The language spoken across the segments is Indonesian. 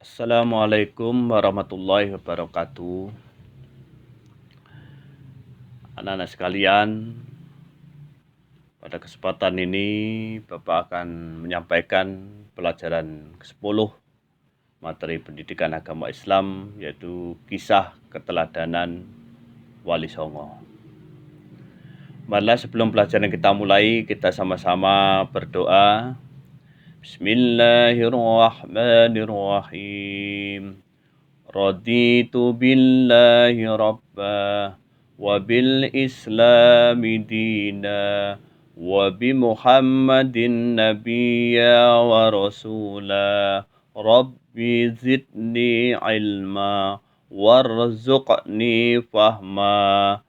Assalamualaikum warahmatullahi wabarakatuh. Anak-anak sekalian, pada kesempatan ini Bapak akan menyampaikan pelajaran ke-10 materi pendidikan agama Islam, yaitu kisah keteladanan Wali Songo. Marilah sebelum pelajaran kita mulai, kita sama-sama berdoa. Bismillahirrahmanirrahim. Raditu billahi rabba wa bil islami dina wa bi muhammadin nabiyya wa rasula rabbi zidni ilma warzuqni fahma.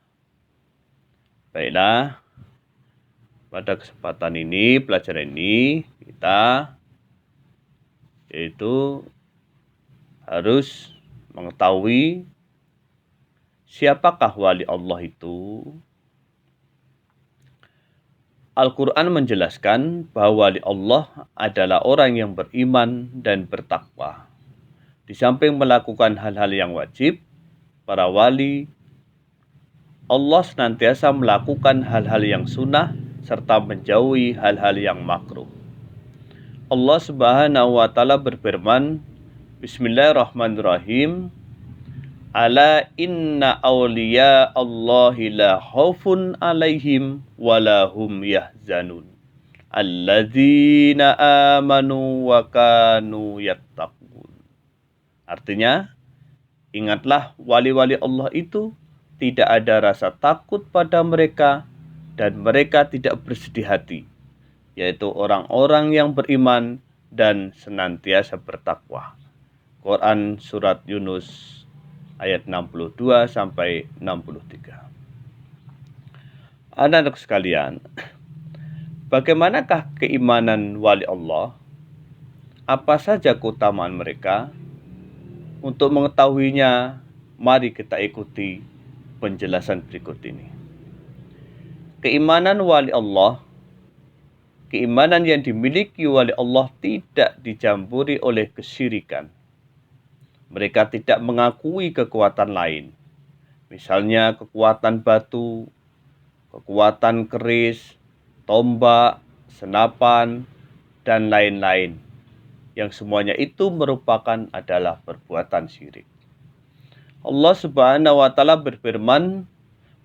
Baiklah, pada kesempatan ini, pelajaran ini kita harus mengetahui siapakah wali Allah itu. Al-Quran menjelaskan bahwa wali Allah adalah orang yang beriman dan bertakwa. Di samping melakukan hal-hal yang wajib, para wali Allah senantiasa melakukan hal-hal yang sunnah serta menjauhi hal-hal yang makruh. Allah Subhanahu wa Ta'ala berfirman, Bismillahirrahmanirrahim. Ala inna awliya Allahi la khaufun alaihim walahum yahzanun. Alladzina amanu wa kanu yattaqun. Artinya, ingatlah wali-wali Allah itu tidak ada rasa takut pada mereka dan mereka tidak bersedih hati, yaitu orang-orang yang beriman dan senantiasa bertakwa. Quran Surat Yunus ayat 62 sampai 63. Anak-anak sekalian, bagaimanakah keimanan wali Allah? Apa saja keutamaan mereka? Untuk mengetahuinya, mari kita ikuti penjelasan berikut ini. Keimanan wali Allah, keimanan yang dimiliki wali Allah tidak dicampuri oleh kesyirikan. Mereka tidak mengakui kekuatan lain, misalnya kekuatan batu, kekuatan keris, tombak, senapan, dan lain-lain, yang semuanya itu merupakan adalah perbuatan syirik. Allah Subhanahu wa Ta'ala berfirman,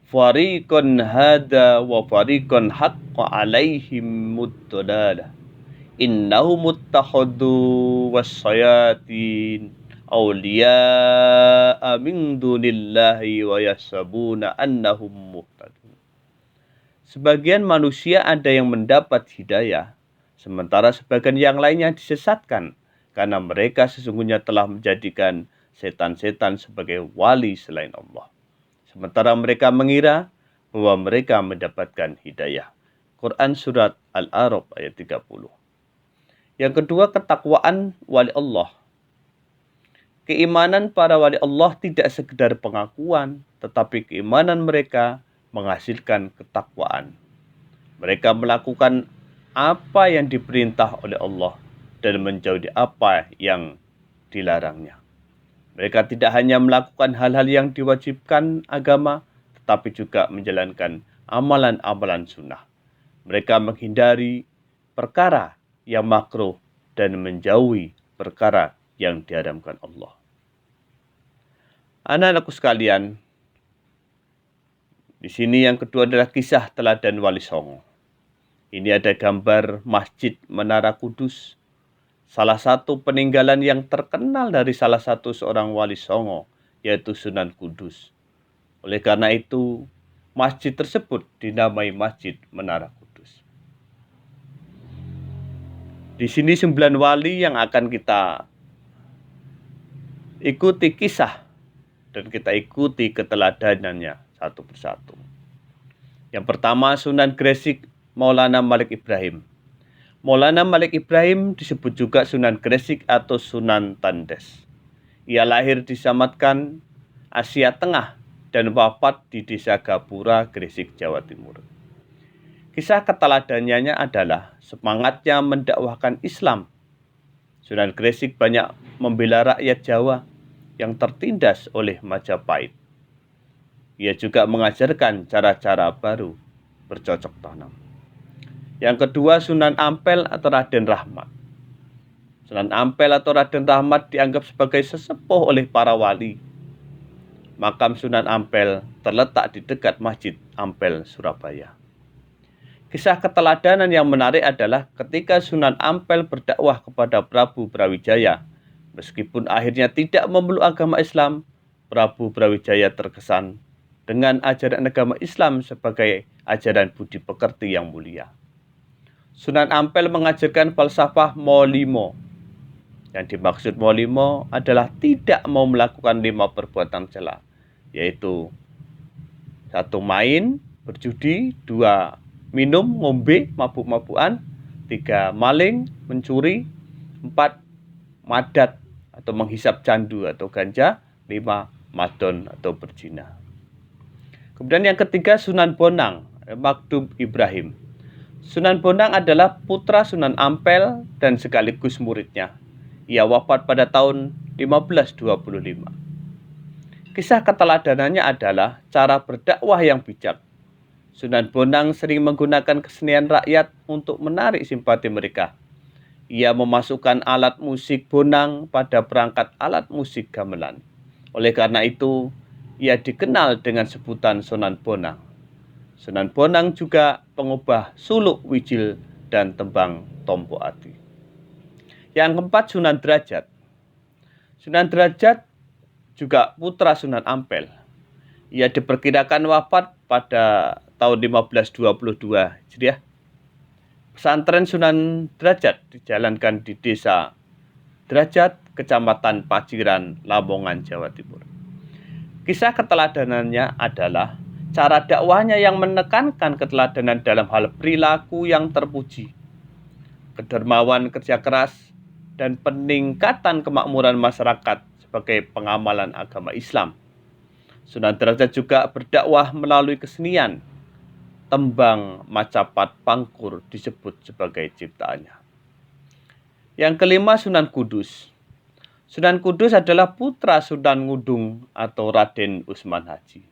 Fariqun hada wa fariqun haqqa alaihim muddalalah innahum muttakhadhu wassayatin awliya'a min dunillahi wa yasabuna annahum muhtadun. Sebagian manusia ada yang mendapat hidayah, sementara sebagian yang lainnya disesatkan, karena mereka sesungguhnya telah menjadikan setan-setan sebagai wali selain Allah. Sementara mereka mengira bahwa mereka mendapatkan hidayah. Quran Surat Al-A'raf ayat 30. Yang kedua, ketakwaan wali Allah. Keimanan para wali Allah tidak sekedar pengakuan, tetapi keimanan mereka menghasilkan ketakwaan. Mereka melakukan apa yang diperintah oleh Allah dan menjauhi apa yang dilarangnya. Mereka tidak hanya melakukan hal-hal yang diwajibkan agama, tetapi juga menjalankan amalan-amalan sunnah. Mereka menghindari perkara yang makruh dan menjauhi perkara yang diharamkan Allah. Anak-anakku sekalian, di sini yang kedua adalah kisah teladan Wali Songo. Ini ada gambar Masjid Menara Kudus, salah satu peninggalan yang terkenal dari salah satu seorang Wali Songo, yaitu Sunan Kudus. Oleh karena itu, masjid tersebut dinamai Masjid Menara Kudus. Di sini 9 wali yang akan kita ikuti kisah dan kita ikuti keteladanannya satu persatu. Yang pertama, Sunan Gresik Maulana Malik Ibrahim. Maulana Malik Ibrahim disebut juga Sunan Gresik atau Sunan Tandes. Ia lahir di Samatkan, Asia Tengah, dan wafat di Desa Gapura, Gresik, Jawa Timur. Kisah keteladanannya adalah semangatnya mendakwahkan Islam. Sunan Gresik banyak membela rakyat Jawa yang tertindas oleh Majapahit. Ia juga mengajarkan cara-cara baru bercocok tanam. Yang kedua, Sunan Ampel atau Raden Rahmat. Sunan Ampel atau Raden Rahmat dianggap sebagai sesepuh oleh para wali. Makam Sunan Ampel terletak di dekat Masjid Ampel, Surabaya. Kisah keteladanan yang menarik adalah ketika Sunan Ampel berdakwah kepada Prabu Brawijaya. Meskipun akhirnya tidak memeluk agama Islam, Prabu Brawijaya terkesan dengan ajaran agama Islam sebagai ajaran budi pekerti yang mulia. Sunan Ampel mengajarkan falsafah Molimo. Yang dimaksud Molimo adalah tidak mau melakukan 5 perbuatan cela, yaitu 1. Main, berjudi, 2. Minum, ngombe, mabuk-mabukan, 3. Maling, mencuri, 4. Madat atau menghisap candu atau ganja, 5. Madon atau berzina. Kemudian yang ketiga, Sunan Bonang, Magdum Ibrahim. Sunan Bonang adalah putra Sunan Ampel dan sekaligus muridnya. Ia wafat pada tahun 1525. Kisah keteladanannya adalah cara berdakwah yang bijak. Sunan Bonang sering menggunakan kesenian rakyat untuk menarik simpati mereka. Ia memasukkan alat musik bonang pada perangkat alat musik gamelan. Oleh karena itu, ia dikenal dengan sebutan Sunan Bonang. Sunan Bonang juga pengubah suluk wijil dan tembang Tompo Ati. Yang keempat, Sunan Derajat. Sunan Derajat juga putra Sunan Ampel. Ia diperkirakan wafat pada tahun 1522 Hijriah. Pesantren Sunan Derajat dijalankan di Desa Derajat, Kecamatan Paciran, Lamongan, Jawa Timur. Kisah keteladanannya adalah cara dakwahnya yang menekankan keteladanan dalam hal perilaku yang terpuji, kedermawan kerja keras, dan peningkatan kemakmuran masyarakat sebagai pengamalan agama Islam. Sunan Derajat juga berdakwah melalui kesenian. Tembang Macapat Pangkur disebut sebagai ciptaannya. Yang kelima, Sunan Kudus. Sunan Kudus adalah putra Sunan Ngudung atau Raden Usman Haji.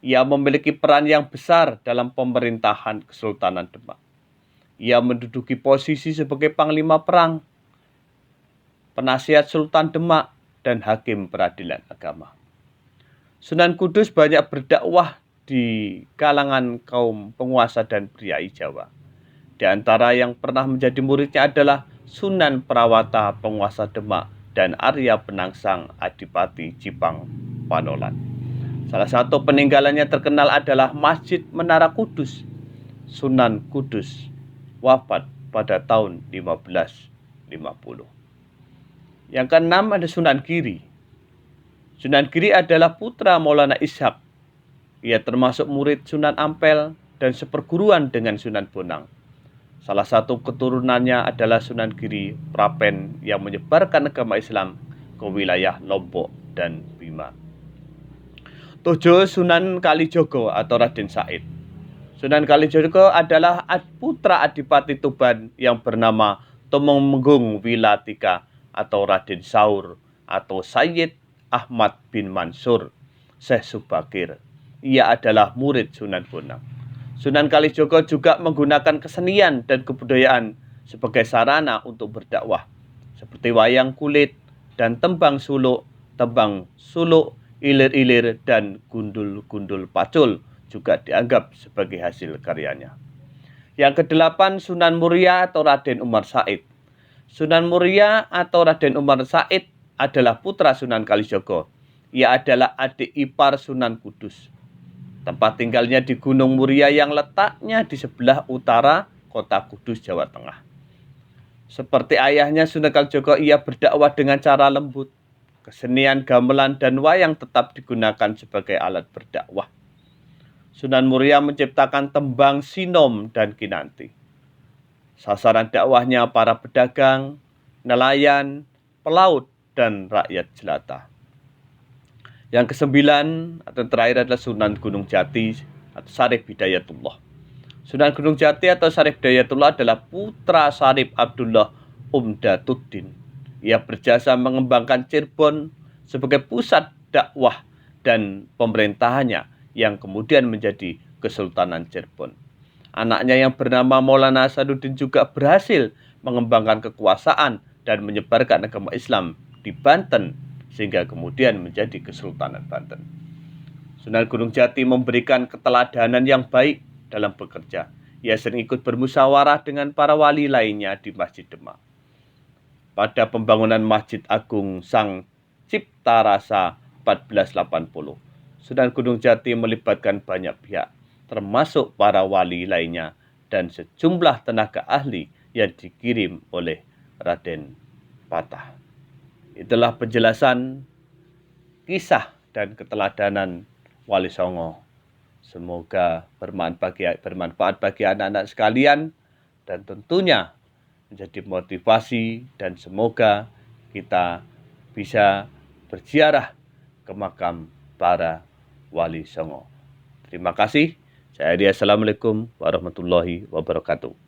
Ia memiliki peran yang besar dalam pemerintahan Kesultanan Demak. Ia menduduki posisi sebagai panglima perang, penasihat Sultan Demak, dan hakim peradilan agama. Sunan Kudus banyak berdakwah di kalangan kaum penguasa dan priai Jawa. Di antara yang pernah menjadi muridnya adalah Sunan Prawata penguasa Demak dan Arya Penangsang Adipati Jipang Panolan. Salah satu peninggalannya terkenal adalah Masjid Menara Kudus. Sunan Kudus wafat pada tahun 1550. Yang keenam ada Sunan Giri. Sunan Giri adalah putra Maulana Ishak. Ia termasuk murid Sunan Ampel dan seperguruan dengan Sunan Bonang. Salah satu keturunannya adalah Sunan Giri Prapen yang menyebarkan agama Islam ke wilayah Lombok dan Bima. 7. Sunan Kalijogo atau Raden Said. Sunan Kalijogo adalah putra Adipati Tuban yang bernama Tumenggung Wilatika atau Raden Saur atau Sayyid Ahmad bin Mansur Syekh Subakir. Ia adalah murid Sunan Bonang. Sunan Kalijogo juga menggunakan kesenian dan kebudayaan sebagai sarana untuk berdakwah, seperti wayang kulit dan tembang suluk, ilir-ilir, dan gundul-gundul pacul juga dianggap sebagai hasil karyanya. Yang kedelapan, Sunan Muria atau Raden Umar Said. Sunan Muria atau Raden Umar Said adalah putra Sunan Kalijogo. Ia adalah adik ipar Sunan Kudus. Tempat tinggalnya di Gunung Muria yang letaknya di sebelah utara kota Kudus, Jawa Tengah. Seperti ayahnya Sunan Kalijogo, ia berdakwah dengan cara lembut. Kesenian gamelan dan wayang tetap digunakan sebagai alat berdakwah. Sunan Muria menciptakan tembang sinom dan kinanti. Sasaran dakwahnya para pedagang, nelayan, pelaut, dan rakyat jelata. Yang kesembilan atau terakhir adalah Sunan Gunung Jati atau Syarif Hidayatullah. Sunan Gunung Jati atau Syarif Hidayatullah adalah putra Syarif Abdullah Umdatuddin Ia berjasa mengembangkan Cirebon sebagai pusat dakwah dan pemerintahannya yang kemudian menjadi Kesultanan Cirebon. Anaknya yang bernama Maulana Asaduddin juga berhasil mengembangkan kekuasaan dan menyebarkan agama Islam di Banten sehingga kemudian menjadi Kesultanan Banten. Sunan Gunung Jati memberikan keteladanan yang baik dalam bekerja. Ia sering ikut bermusyawarah dengan para wali lainnya di Masjid Demak. Pada pembangunan Masjid Agung Sang Cipta Rasa 1480, Sunan Gunung Jati melibatkan banyak pihak, termasuk para wali lainnya dan sejumlah tenaga ahli yang dikirim oleh Raden Patah. Itulah penjelasan kisah dan keteladanan Wali Songo. Semoga bermanfaat bagi anak-anak sekalian dan tentunya menjadi motivasi, dan semoga kita bisa berziarah ke makam para Wali Songo. Terima kasih. Saya Adi. Assalamualaikum warahmatullahi wabarakatuh.